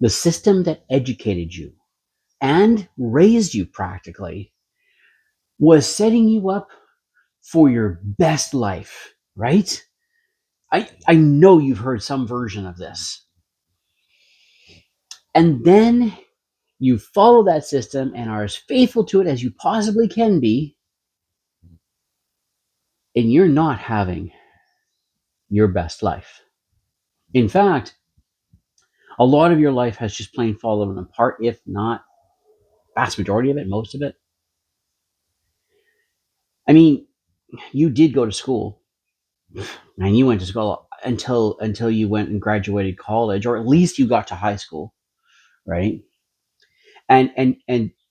The system that educated you and raised you practically was setting you up for your best life, right? I know you've heard some version of this. And then you follow that system and are as faithful to it as you possibly can be, and you're not having your best life. In fact, a lot of your life has just plain fallen apart, if not vast majority of it, most of it. I mean, you did go to school, and you went to school until you went and graduated college, or at least you got to high school, right? And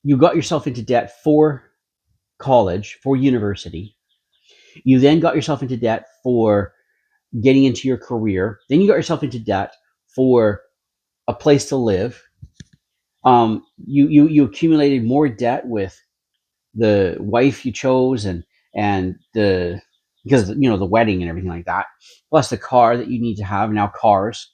you got yourself into debt for college, for university. You then got yourself into debt for getting into your career. Then you got yourself into debt for a place to live. You accumulated more debt with the wife you chose and the because the wedding and everything like that, plus the car that you need to have now, cars.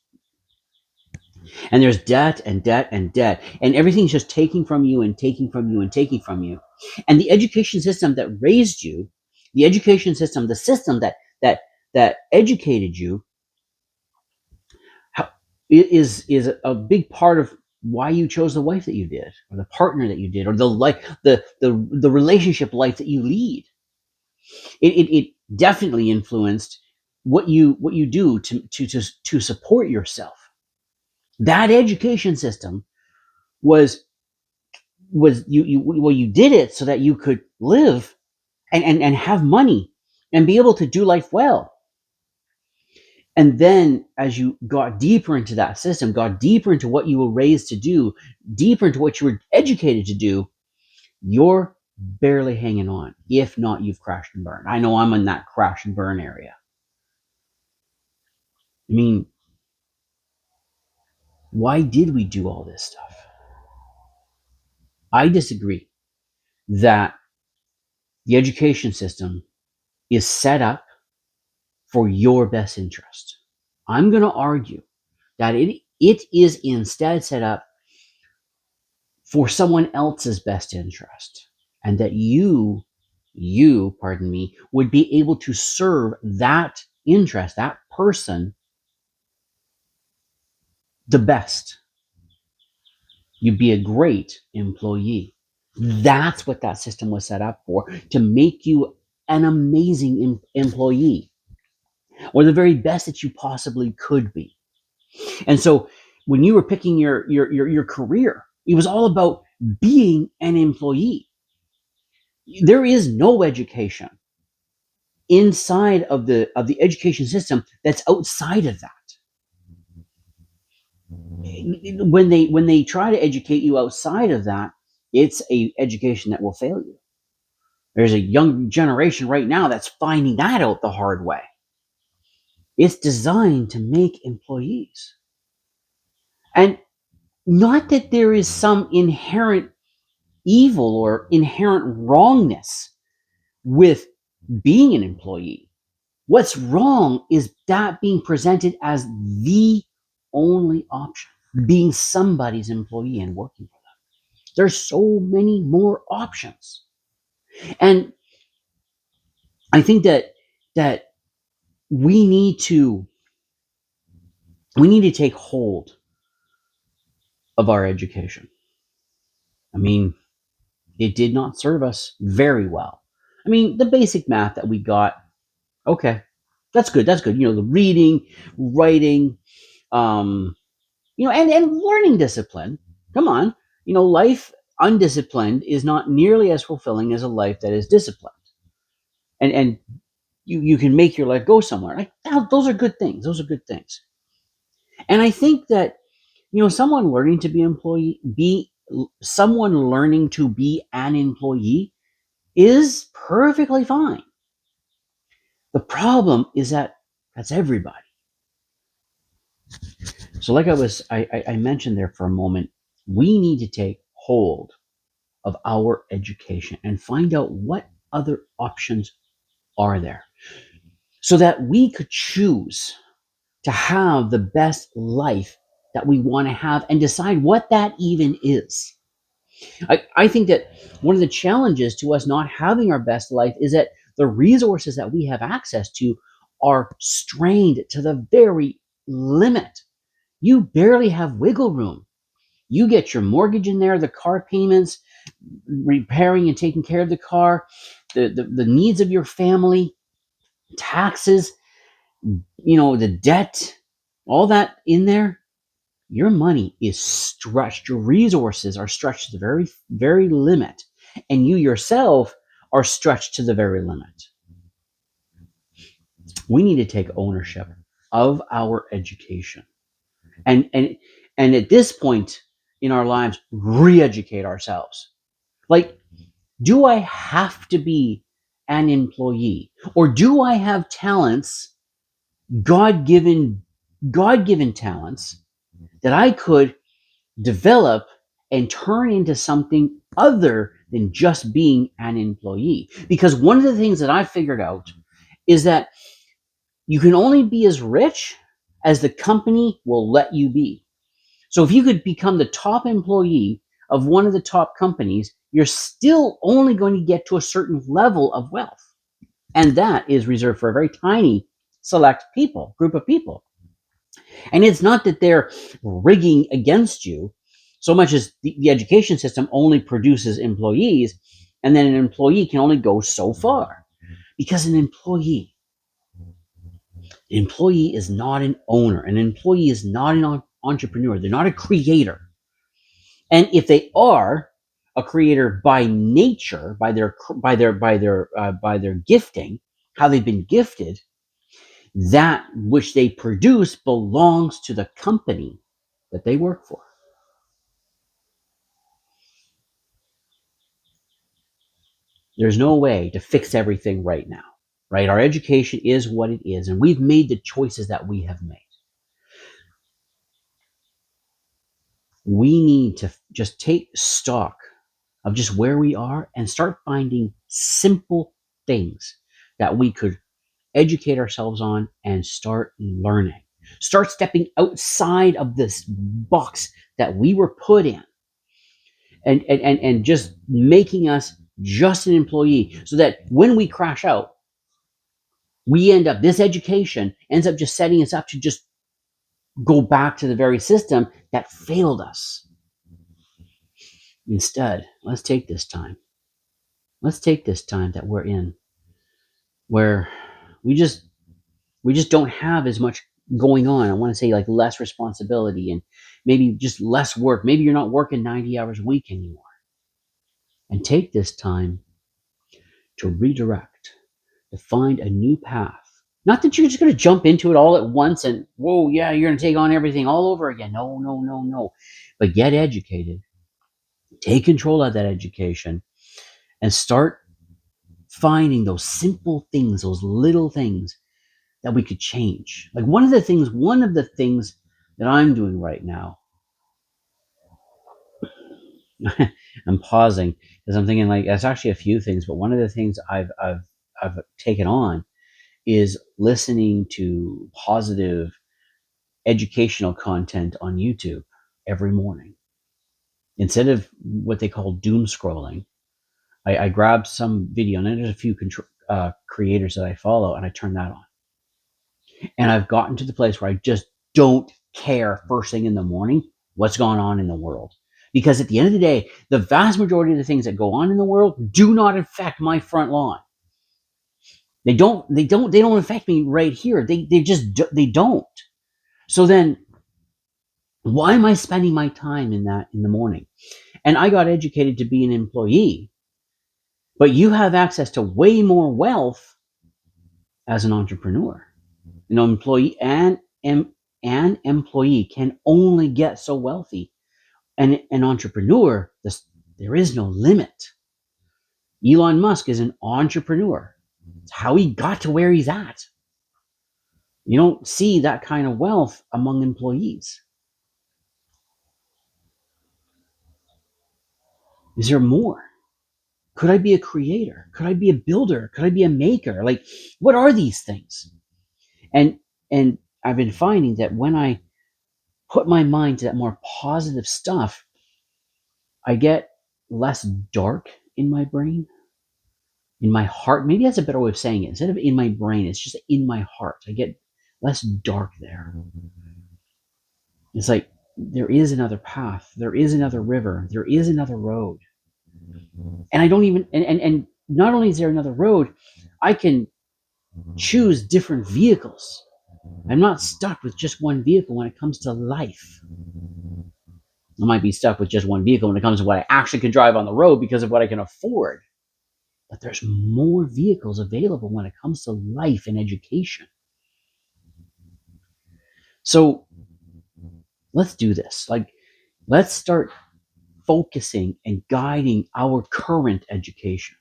And there's debt and debt and debt, and everything's just taking from you and taking from you and taking from you. And the education system that raised you, the education system, the system that educated you, is a big part of why you chose the wife that you did, or the partner that you did, or the relationship life that you lead. It definitely influenced what you do to support yourself. That education system was you did it so that you could live and have money and be able to do life well. And then as you got deeper into that system, got deeper into what you were raised to do, deeper into what you were educated to do, you're barely hanging on. If not, you've crashed and burned. I know I'm in that crash and burn area. I mean, why did we do all this stuff? I disagree that the education system is set up for your best interest. I'm going to argue that it is instead set up for someone else's best interest, and that pardon me, would be able to serve that interest, that person, the best. You'd be a great employee. That's what that system was set up for, to make you an amazing employee, or the very best that you possibly could be. And so when you were picking your career, it was all about being an employee. There is no education inside of the education system that's outside of that. When they try to educate you outside of that, it's a education that will fail you. There's a young generation right now that's finding that out the hard way. It's designed to make employees. And not that there is some inherent evil or inherent wrongness with being an employee. What's wrong is that being presented as the only option, being somebody's employee and working for them. There's so many more options. And I think that we need to take hold of our education. I mean, it did not serve us very well. I mean, the basic math that we got, okay, that's good. That's good. The reading, writing, and learning discipline. Come on. Life undisciplined is not nearly as fulfilling as a life that is disciplined. And you can make your life go somewhere. Those are good things. Those are good things. And I think that, someone learning to an employee is perfectly fine. The problem is that that's everybody. So like I mentioned there for a moment, we need to take hold of our education and find out what other options are there, so that we could choose to have the best life that we want to have and decide what that even is. I think that one of the challenges to us not having our best life is that the resources that we have access to are strained to the very limit. You barely have wiggle room. You get your mortgage in there, the car payments, repairing and taking care of the car, the needs of your family, taxes, the debt, all that in there. Your money is stretched. Your resources are stretched to the very, very limit. And you yourself are stretched to the very limit. We need to take ownership of our education. And at this point in our lives, re-educate ourselves. Like, do I have to be an employee? Or do I have talents, God-given talents, that I could develop and turn into something other than just being an employee? Because one of the things that I figured out is that you can only be as rich as the company will let you be. So if you could become the top employee of one of the top companies, you're still only going to get to a certain level of wealth. And that is reserved for a very tiny select group of people. And it's not that they're rigging against you so much as the education system only produces employees, and then an employee can only go so far. Because an employee is not an owner. An employee is not an entrepreneur. They're not a creator. And if they are a creator by nature, by their gifting, how they've been gifted, that which they produce belongs to the company that they work for. There's no way to fix everything right now, right? Our education is what it is, and we've made the choices that we have made. We need to just take stock of just where we are and start finding simple things that we could educate ourselves on and start learning. Start stepping outside of this box that we were put in, and just making us just an employee, so that when we crash out, this education ends up just setting us up to just go back to the very system that failed us. Instead, let's take this time. Let's take this time that we're in, where we just don't have as much going on. I want to say, like, less responsibility and maybe just less work. Maybe you're not working 90 hours a week anymore. And take this time to redirect, to find a new path. Not that you're just going to jump into it all at once and, whoa, yeah, you're going to take on everything all over again. No, no, no, no. But get educated. Take control of that education and start finding those simple things, those little things that we could change. Like one of the things that I'm doing right now, I'm pausing because I'm thinking, like, that's actually a few things, but one of the things I've taken on is listening to positive educational content on YouTube every morning. Instead of what they call doom scrolling, I grabbed some video, and there's a few creators that I follow, and I turn that on. And I've gotten to the place where I just don't care first thing in the morning what's going on in the world. Because at the end of the day, the vast majority of the things that go on in the world do not affect my front lawn. They don't affect me right here. They don't. So then why am I spending my time in the morning? And I got educated to be an employee, but you have access to way more wealth as an entrepreneur. Employee and an employee can only get so wealthy. And an entrepreneur, there is no limit. Elon Musk is an entrepreneur. It's how he got to where he's at. You don't see that kind of wealth among employees. Is there more? Could I be a creator? Could I be a builder? Could I be a maker? Like, what are these things? And I've been finding that when I put my mind to that more positive stuff, I get less dark in my brain, in my heart. Maybe that's a better way of saying it. Instead of in my brain, it's just in my heart. I get less dark there. It's like there is another path, there is another river, there is another road. And I don't even, and not only is there another road, I can choose different vehicles. I'm not stuck with just one vehicle when it comes to life. I might be stuck with just one vehicle when it comes to what I actually can drive on the road because of what I can afford. But there's more vehicles available when it comes to life and education. So let's do this. Let's start focusing and guiding our current education,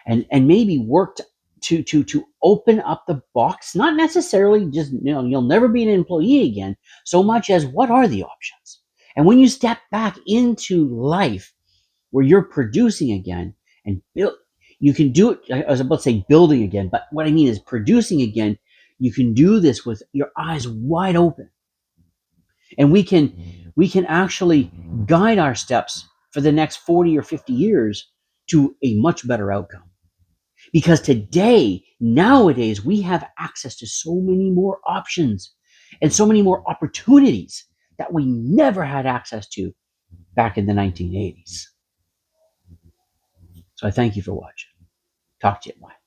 and maybe work to open up the box, not necessarily just, you'll never be an employee again, so much as what are the options. And when you step back into life where you're producing again and build, you can do it. I was about to say building again, but what I mean is producing again. You can do this with your eyes wide open, and we can actually guide our steps for the next 40 or 50 years to a much better outcome. Because nowadays, we have access to so many more options and so many more opportunities that we never had access to back in the 1980s. So I thank you for watching. Talk to you. Bye.